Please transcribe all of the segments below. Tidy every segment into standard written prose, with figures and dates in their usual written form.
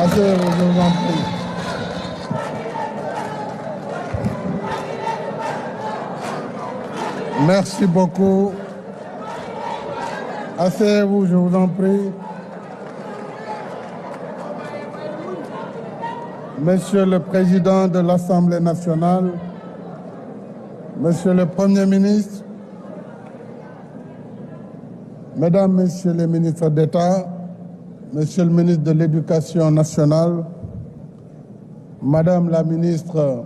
Asseyez-vous, je vous en prie. Merci beaucoup. Asseyez-vous, je vous en prie. Monsieur le Président de l'Assemblée nationale, Monsieur le Premier ministre, Mesdames, Messieurs les ministres d'État, Monsieur le ministre de l'Éducation nationale, Madame la ministre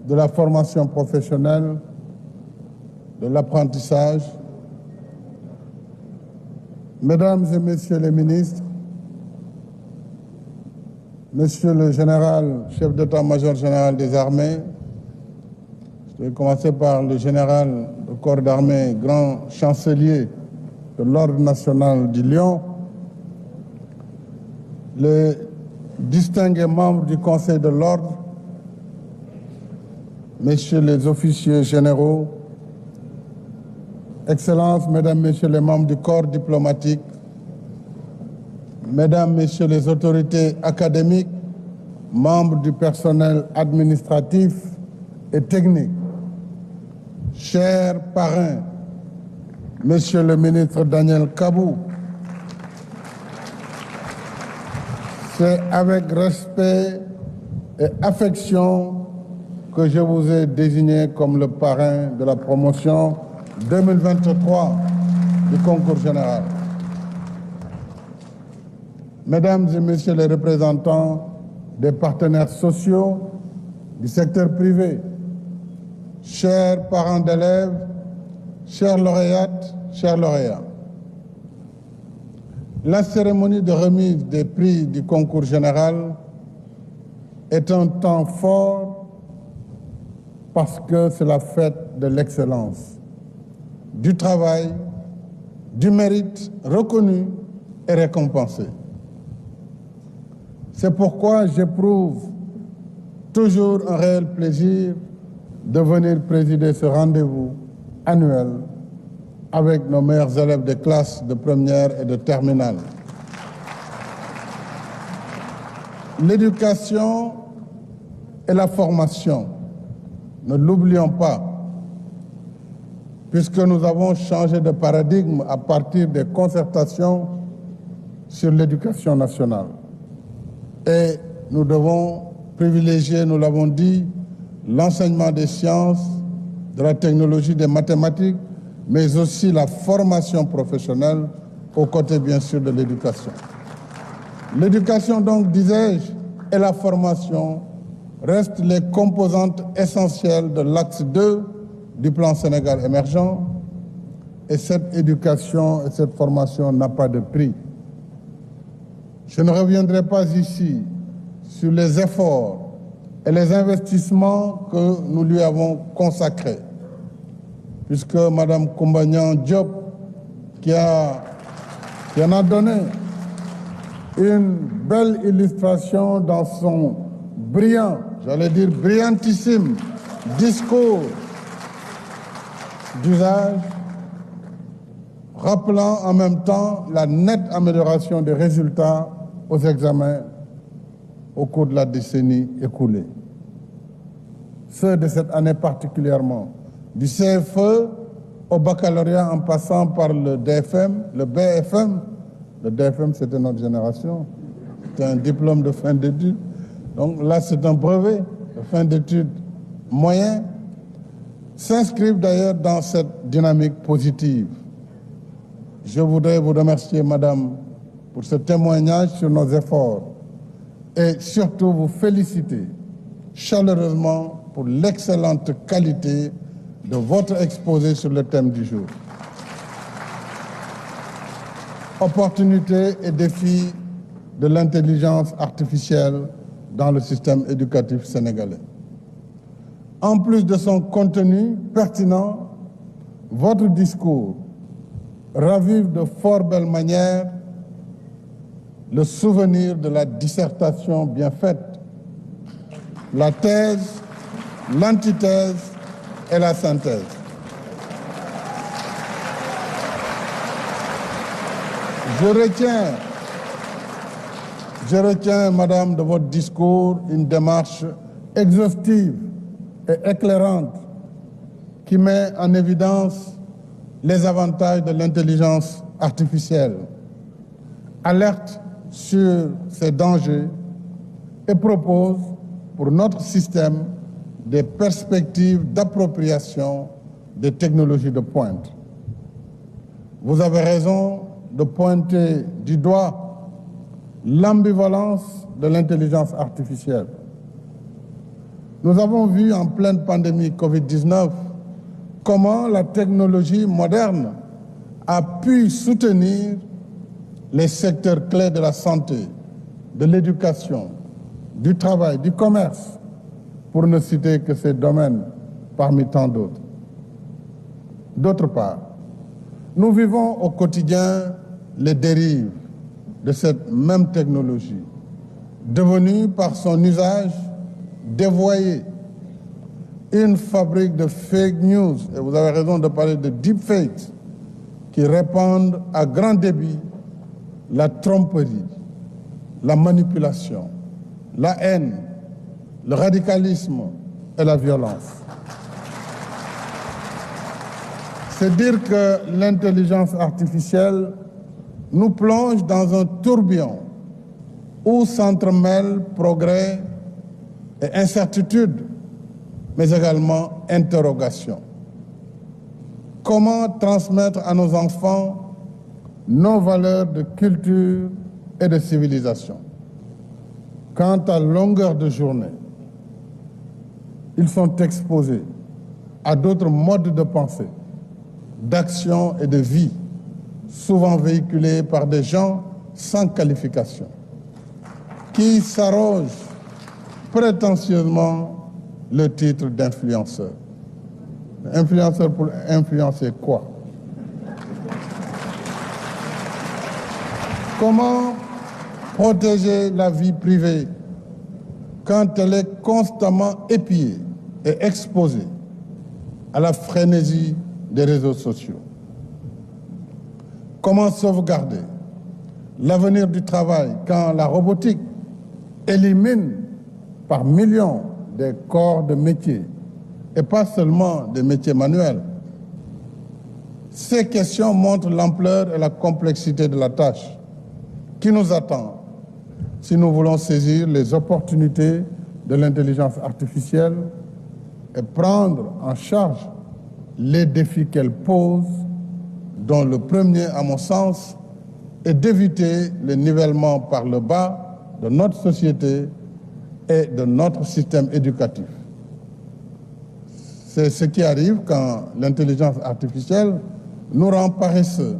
de la formation professionnelle, de l'apprentissage, Mesdames et Messieurs les ministres, Monsieur le général, chef d'état-major général des armées, je vais commencer par le général de corps d'armée, grand chancelier de l'Ordre national du Lion, les distingués membres du Conseil de l'Ordre, Messieurs les officiers généraux, Excellences, Mesdames, Messieurs les membres du corps diplomatique, Mesdames, Messieurs les autorités académiques, membres du personnel administratif et technique, chers parrains, Monsieur le ministre Daniel Kabou, c'est avec respect et affection que je vous ai désigné comme le parrain de la promotion 2023 du concours général. Mesdames et Messieurs les représentants des partenaires sociaux du secteur privé, chers parents d'élèves, chères lauréates, chers lauréats, la cérémonie de remise des prix du concours général est un temps fort parce que c'est la fête de l'excellence, du travail, du mérite reconnu et récompensé. C'est pourquoi j'éprouve toujours un réel plaisir de venir présider ce rendez-vous annuel avec nos meilleurs élèves des classes de première et de terminale. L'éducation et la formation, ne l'oublions pas, puisque nous avons changé de paradigme à partir des concertations sur l'éducation nationale. Et nous devons privilégier, nous l'avons dit, l'enseignement des sciences, de la technologie, des mathématiques, mais aussi la formation professionnelle, aux côtés bien sûr de l'éducation. L'éducation, donc, disais-je, et la formation restent les composantes essentielles de l'axe 2 du plan Sénégal émergent, et cette éducation et cette formation n'a pas de prix. Je ne reviendrai pas ici sur les efforts et les investissements que nous lui avons consacrés, puisque Mme Koumba Diop, qui en a donné une belle illustration dans son brillant, j'allais dire brillantissime, discours d'usage, rappelant en même temps la nette amélioration des résultats aux examens au cours de la décennie écoulée. Ceux de cette année particulièrement, du CFE au baccalauréat en passant par le DFM, le BFM. Le DFM, c'était notre génération. C'était un diplôme de fin d'études. Donc là, c'est un brevet de fin d'études moyen. S'inscrivent d'ailleurs dans cette dynamique positive. Je voudrais vous remercier, Madame, pour ce témoignage sur nos efforts et surtout vous féliciter chaleureusement pour l'excellente qualité de votre exposé sur le thème du jour. Opportunités et défis de l'intelligence artificielle dans le système éducatif sénégalais. En plus de son contenu pertinent, votre discours ravive de fort belle manière le souvenir de la dissertation bien faite, la thèse, l'antithèse et la synthèse. Je retiens, Madame, de votre discours une démarche exhaustive et éclairante qui met en évidence les avantages de l'intelligence artificielle, alerte sur ses dangers et propose pour notre système des perspectives d'appropriation des technologies de pointe. Vous avez raison de pointer du doigt l'ambivalence de l'intelligence artificielle. Nous avons vu en pleine pandémie Covid-19 comment la technologie moderne a pu soutenir les secteurs clés de la santé, de l'éducation, du travail, du commerce, pour ne citer que ces domaines parmi tant d'autres. D'autre part, nous vivons au quotidien les dérives de cette même technologie, devenue par son usage dévoyé une fabrique de fake news, et vous avez raison de parler de deepfakes, qui répandent à grand débit la tromperie, la manipulation, la haine, le radicalisme et la violence. C'est dire que l'intelligence artificielle nous plonge dans un tourbillon où s'entremêlent progrès et incertitudes, mais également interrogations. Comment transmettre à nos enfants nos valeurs de culture et de civilisation? Quant à longueur de journée, ils sont exposés à d'autres modes de pensée, d'action et de vie, souvent véhiculés par des gens sans qualification, qui s'arrogent prétentieusement le titre d'influenceur. Influenceur pour influencer quoi? Comment protéger la vie privée quand elle est constamment épiée et exposée à la frénésie des réseaux sociaux? Comment sauvegarder l'avenir du travail quand la robotique élimine par millions des corps de métiers et pas seulement des métiers manuels? Ces questions montrent l'ampleur et la complexité de la tâche qui nous attend si nous voulons saisir les opportunités de l'intelligence artificielle et prendre en charge les défis qu'elle pose, dont le premier, à mon sens, est d'éviter le nivellement par le bas de notre société et de notre système éducatif. C'est ce qui arrive quand l'intelligence artificielle nous rend paresseux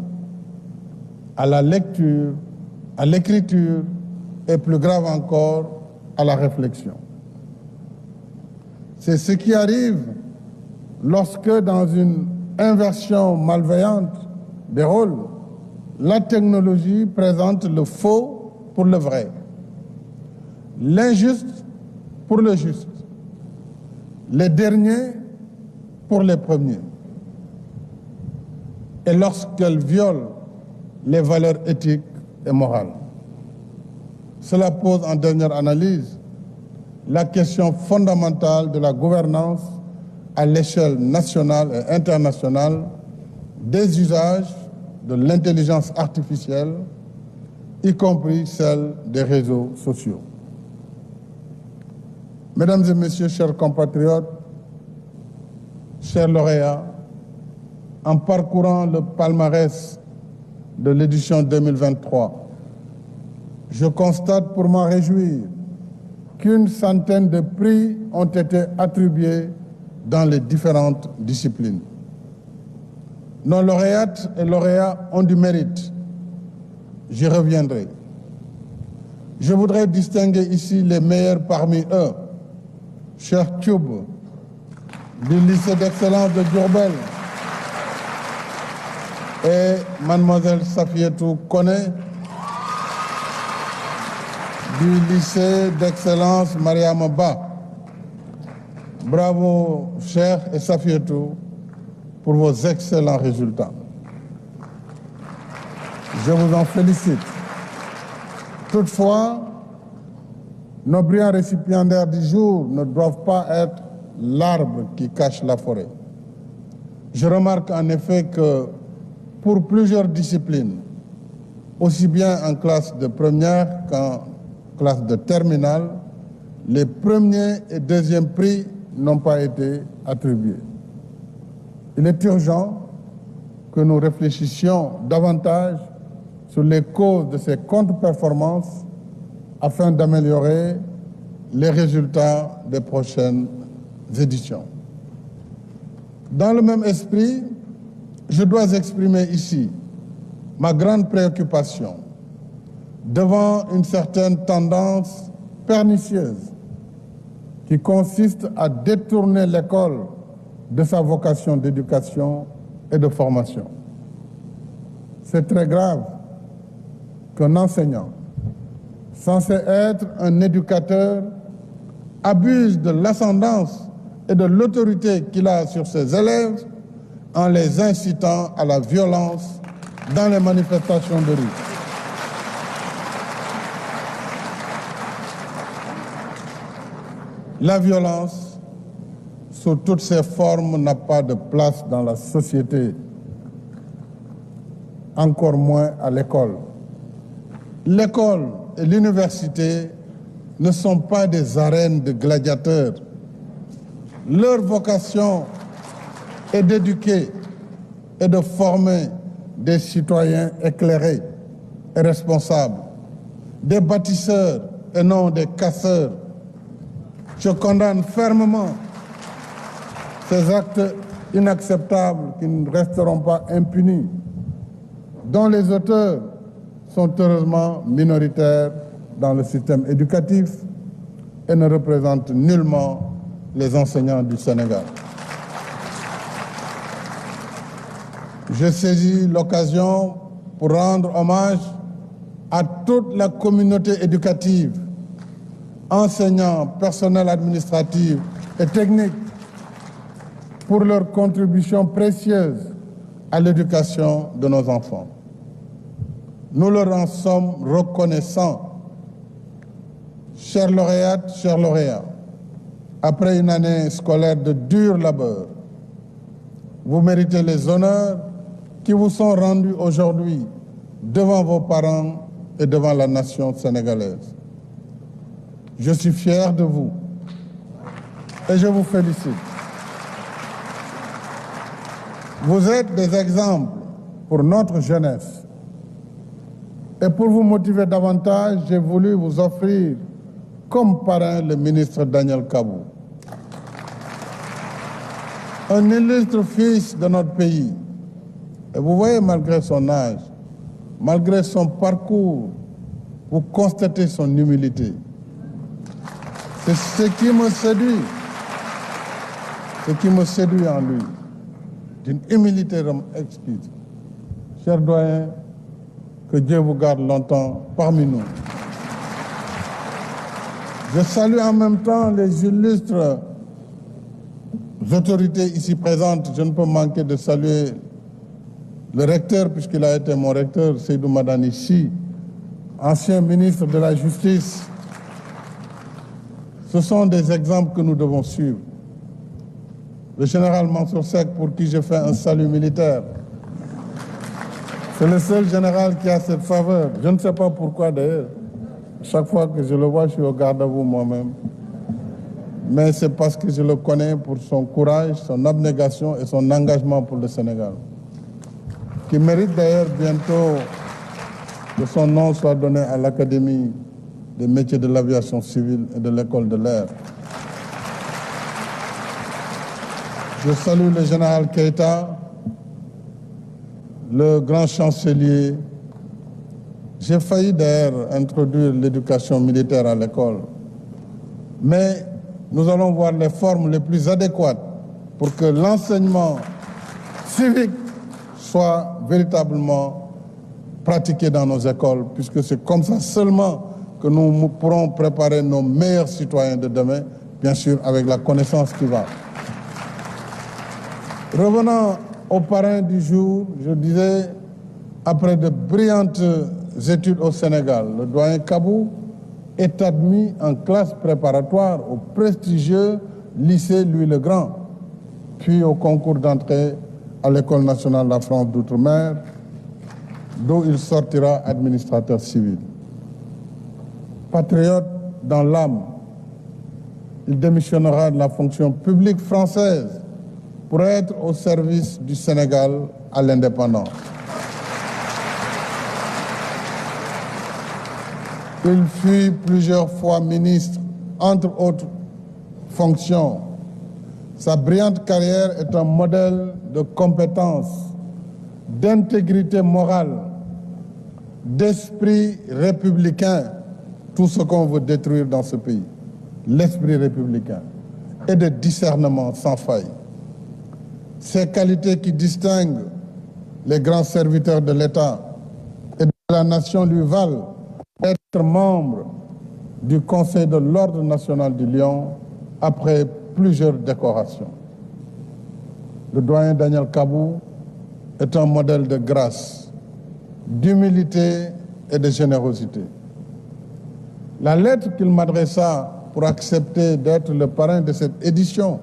à la lecture, à l'écriture et plus grave encore, à la réflexion. C'est ce qui arrive lorsque, dans une inversion malveillante des rôles, la technologie présente le faux pour le vrai, l'injuste pour le juste, les derniers pour les premiers. Et lorsqu'elle viole les valeurs éthiques et morales. Cela pose en dernière analyse la question fondamentale de la gouvernance à l'échelle nationale et internationale des usages de l'intelligence artificielle, y compris celle des réseaux sociaux. Mesdames et messieurs, chers compatriotes, chers lauréats, en parcourant le palmarès de l'édition 2023, je constate pour m'en réjouir qu'une centaine de prix ont été attribués dans les différentes disciplines. Nos lauréates et lauréats ont du mérite. J'y reviendrai. Je voudrais distinguer ici les meilleurs parmi eux. Cheikh Thioub, du lycée d'excellence de Diourbel, et mademoiselle Safietou Koné, du lycée d'excellence Mariama Ba. Bravo, Cheikh et Safietou, pour vos excellents résultats. Je vous en félicite. Toutefois, Nos brillants récipiendaires du jour ne doivent pas être l'arbre qui cache la forêt. Je remarque en effet que pour plusieurs disciplines, aussi bien en classe de première qu'en classe de terminale, les premiers et deuxièmes prix n'ont pas été attribués. Il est urgent que nous réfléchissions davantage sur les causes de ces contre-performances afin d'améliorer les résultats des prochaines éditions. Dans le même esprit, je dois exprimer ici ma grande préoccupation devant une certaine tendance pernicieuse qui consiste à détourner l'école de sa vocation d'éducation et de formation. C'est très grave qu'un enseignant, censé être un éducateur, abuse de l'ascendance et de l'autorité qu'il a sur ses élèves en les incitant à la violence dans les manifestations de rue. La violence, sous toutes ses formes, n'a pas de place dans la société, encore moins à l'école. L'école et l'université ne sont pas des arènes de gladiateurs. Leur vocation est d'éduquer et de former des citoyens éclairés et responsables, des bâtisseurs et non des casseurs. Je condamne fermement ces actes inacceptables qui ne resteront pas impunis, dont les auteurs sont heureusement minoritaires dans le système éducatif et ne représentent nullement les enseignants du Sénégal. Je saisis l'occasion pour rendre hommage à toute la communauté éducative, enseignants, personnel administratif et technique, pour leur contribution précieuse à l'éducation de nos enfants. Nous leur en sommes reconnaissants. Chères lauréates, chers lauréats, après une année scolaire de dur labeur, vous méritez les honneurs qui vous sont rendus aujourd'hui devant vos parents et devant la nation sénégalaise. Je suis fier de vous et je vous félicite. Vous êtes des exemples pour notre jeunesse. Et pour vous motiver davantage, j'ai voulu vous offrir comme parrain le ministre Daniel Kabou. Un illustre fils de notre pays. Et vous voyez, malgré son âge, malgré son parcours, vous constatez son humilité. C'est ce qui me séduit. Ce qui me séduit en lui. D'une humilité exquise. Chers doyens, que Dieu vous garde longtemps parmi nous. Je salue en même temps les illustres autorités ici présentes. Je ne peux manquer de saluer le recteur, puisqu'il a été mon recteur, Seydou Madani Sy, ancien ministre de la Justice. Ce sont des exemples que nous devons suivre. Le général Mansour Seck, pour qui j'ai fait un salut militaire. C'est le seul général qui a cette faveur. Je ne sais pas pourquoi d'ailleurs. Chaque fois que je le vois, je suis au garde à vous moi-même. Mais c'est parce que je le connais pour son courage, son abnégation et son engagement pour le Sénégal. Qui mérite d'ailleurs bientôt que son nom soit donné à l'Académie des métiers de l'aviation civile et de l'école de l'air. Je salue le général Keïta, le grand chancelier. J'ai failli d'ailleurs introduire l'éducation militaire à l'école. Mais nous allons voir les formes les plus adéquates pour que l'enseignement civique soit véritablement pratiqué dans nos écoles, puisque c'est comme ça seulement que nous pourrons préparer nos meilleurs citoyens de demain, bien sûr avec la connaissance qui va. Revenant au parrain du jour, je disais, après de brillantes études au Sénégal, le doyen Kabou est admis en classe préparatoire au prestigieux lycée Louis-le-Grand, puis au concours d'entrée à l'École nationale de la France d'outre-mer, d'où il sortira administrateur civil. Patriote dans l'âme, il démissionnera de la fonction publique française pour être au service du Sénégal à l'indépendance. Il fut plusieurs fois ministre, entre autres fonctions. Sa brillante carrière est un modèle de compétence, d'intégrité morale, d'esprit républicain, tout ce qu'on veut détruire dans ce pays, l'esprit républicain, et de discernement sans faille. Ces qualités qui distinguent les grands serviteurs de l'État et de la nation lui valent d'être membre du Conseil de l'Ordre national du Lion après plusieurs décorations. Le doyen Daniel Kabou est un modèle de grâce, d'humilité et de générosité. La lettre qu'il m'adressa pour accepter d'être le parrain de cette édition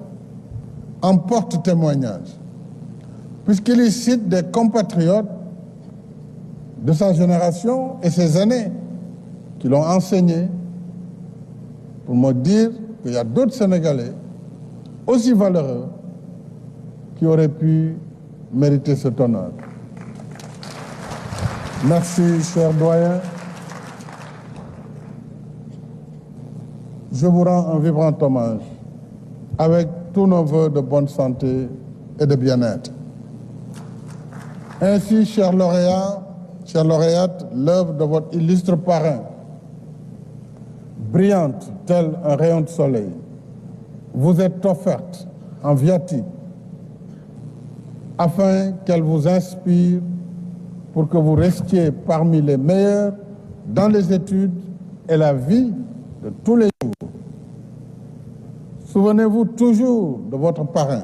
en porte témoignage, puisqu'il y cite des compatriotes de sa génération et ses aînés qui l'ont enseigné pour me dire qu'il y a d'autres Sénégalais aussi valeureux qui auraient pu mériter cet honneur. Merci, cher doyen. Je vous rends un vibrant hommage avec tous nos vœux de bonne santé et de bien-être. Ainsi, chers lauréats, chères lauréates, l'œuvre de votre illustre parrain, brillante tel un rayon de soleil, vous est offerte en viatique afin qu'elle vous inspire pour que vous restiez parmi les meilleurs dans les études et la vie de tous les jours. Souvenez-vous toujours de votre parrain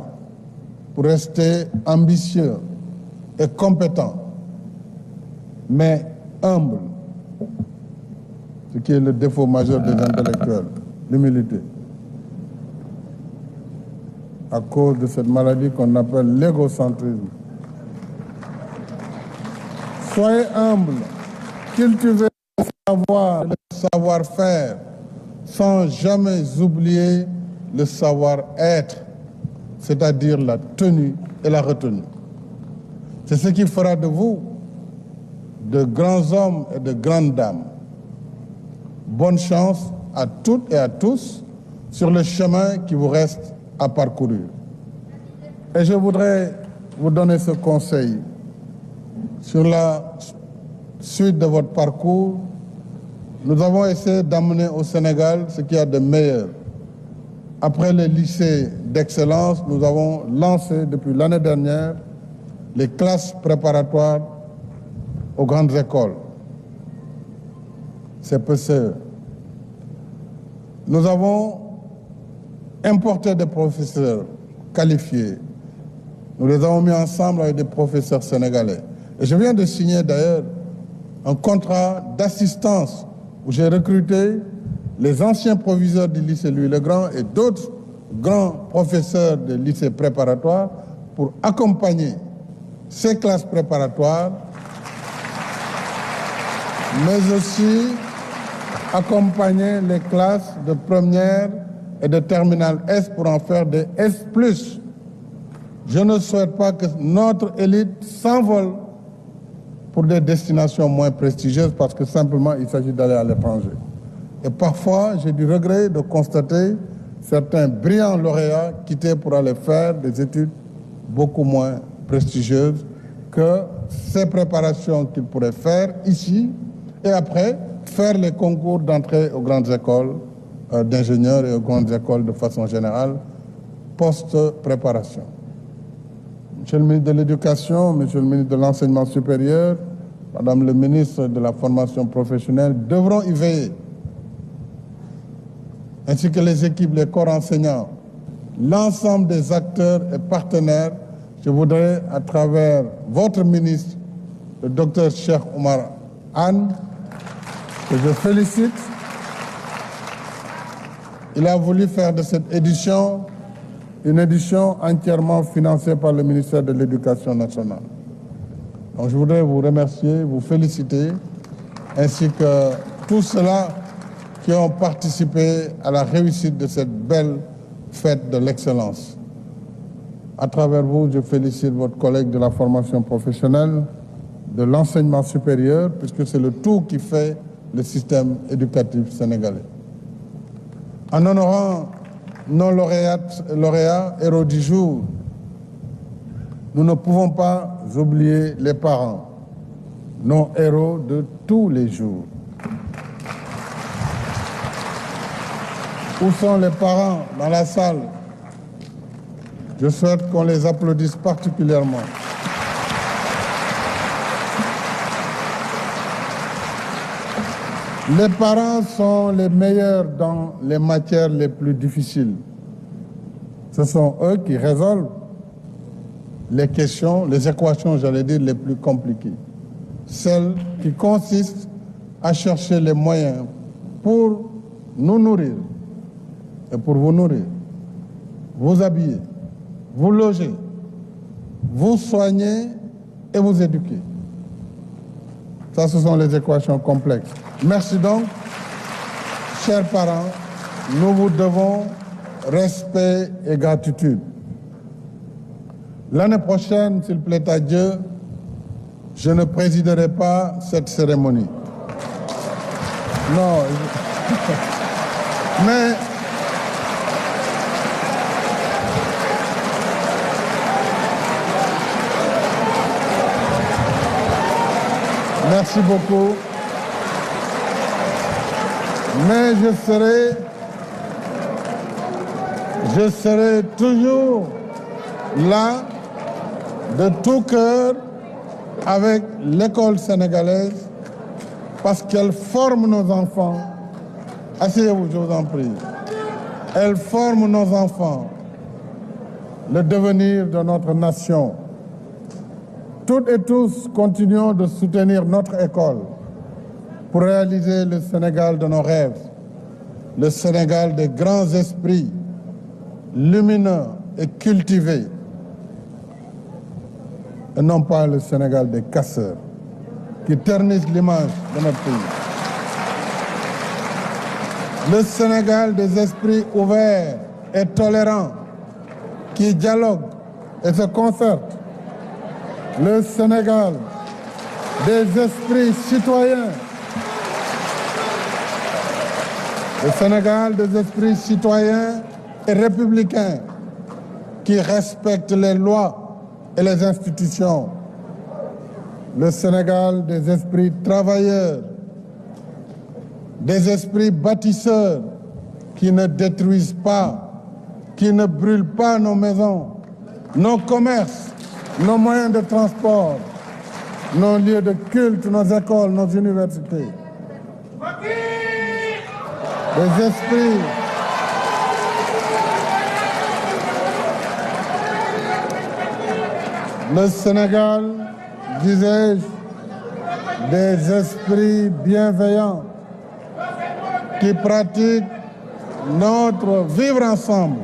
pour rester ambitieux et compétent, mais humble, ce qui est le défaut majeur des intellectuels, l'humilité, à cause de cette maladie qu'on appelle l'égocentrisme. Soyez humble, cultivez le savoir, le savoir-faire, sans jamais oublier le savoir-être, c'est-à-dire la tenue et la retenue. C'est ce qui fera de vous de grands hommes et de grandes dames. Bonne chance à toutes et à tous sur le chemin qui vous reste à parcourir. Et je voudrais vous donner ce conseil. Sur la suite de votre parcours, nous avons essayé d'amener au Sénégal ce qu'il y a de meilleur. Après les lycées d'excellence, nous avons lancé depuis l'année dernière les classes préparatoires aux grandes écoles, CPCE. Nous avons importé des professeurs qualifiés. Nous les avons mis ensemble avec des professeurs sénégalais. Et je viens de signer d'ailleurs un contrat d'assistance où j'ai recruté les anciens proviseurs du lycée Louis-le-Grand et d'autres grands professeurs des lycées préparatoires pour accompagner ces classes préparatoires, mais aussi accompagner les classes de première et de terminale S pour en faire des S+. Je ne souhaite pas que notre élite s'envole pour des destinations moins prestigieuses parce que simplement il s'agit d'aller à l'étranger. Et parfois, j'ai du regret de constater certains brillants lauréats quitter pour aller faire des études beaucoup moins prestigieuses que ces préparations qu'ils pourraient faire ici et après faire les concours d'entrée aux grandes écoles d'ingénieurs et aux grandes écoles de façon générale, post-préparation. Monsieur le ministre de l'Éducation, Monsieur le ministre de l'Enseignement supérieur, Madame le ministre de la Formation professionnelle devront y veiller, ainsi que les équipes, les corps enseignants, l'ensemble des acteurs et partenaires. Je voudrais, à travers votre ministre, le docteur Cheikh Oumar Anne, que je félicite il a voulu faire de cette édition une édition entièrement financée par le ministère de l'Éducation nationale. Donc je voudrais vous remercier, vous féliciter, ainsi que tous ceux-là qui ont participé à la réussite de cette belle fête de l'excellence. À travers vous, je félicite votre collègue de la formation professionnelle, de l'enseignement supérieur, puisque c'est le tout qui fait le système éducatif sénégalais. En honorant nos lauréats héros du jour, nous ne pouvons pas oublier les parents, nos héros de tous les jours. Où sont les parents dans la salle? Je souhaite qu'on les applaudisse particulièrement. Les parents sont les meilleurs dans les matières les plus difficiles. Ce sont eux qui résolvent les questions, les équations, j'allais dire, les plus compliquées. Celles qui consistent à chercher les moyens pour nous nourrir et pour vous nourrir, vous habiller, vous loger, vous soigner et vous éduquer. Ça, ce sont les équations complexes. Merci donc, chers parents, nous vous devons respect et gratitude. L'année prochaine, s'il plaît à Dieu, je ne présiderai pas cette cérémonie. Non, mais merci beaucoup. Mais je serai toujours là, de tout cœur, avec l'école sénégalaise, parce qu'elle forme nos enfants. Asseyez-vous, je vous en prie. Elle forme nos enfants, le devenir de notre nation. Toutes et tous continuons de soutenir notre école pour réaliser le Sénégal de nos rêves, le Sénégal des grands esprits, lumineux et cultivés, et non pas le Sénégal des casseurs, qui ternissent l'image de notre pays. Le Sénégal des esprits ouverts et tolérants, qui dialoguent et se concertent. Le Sénégal des esprits citoyens. Le Sénégal des esprits citoyens et républicains qui respectent les lois et les institutions. Le Sénégal des esprits travailleurs, des esprits bâtisseurs qui ne détruisent pas, qui ne brûlent pas nos maisons, nos commerces, nos moyens de transport, nos lieux de culte, nos écoles, nos universités. Des esprits le Sénégal, disais-je, des esprits bienveillants qui pratiquent notre vivre ensemble,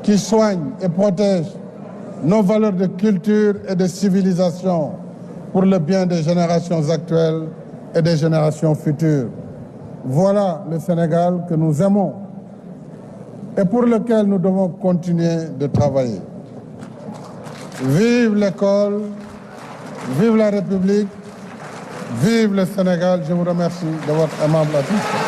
qui soignent et protègent nos valeurs de culture et de civilisation pour le bien des générations actuelles et des générations futures. Voilà le Sénégal que nous aimons et pour lequel nous devons continuer de travailler. Vive l'école, vive la République, vive le Sénégal. Je vous remercie de votre aimable attention.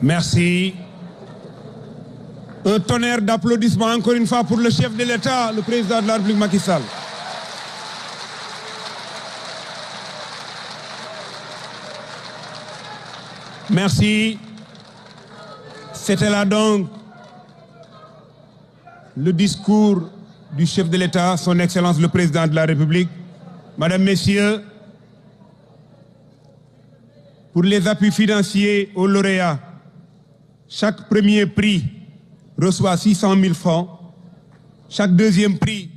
Merci. Un tonnerre d'applaudissements encore une fois pour le chef de l'État, le président de la République Macky Sall. Merci. C'était là donc le discours du chef de l'État, son Excellence le Président de la République. Madame, Messieurs, pour les appuis financiers aux lauréats, chaque premier prix reçoit 600 000 francs, chaque deuxième prix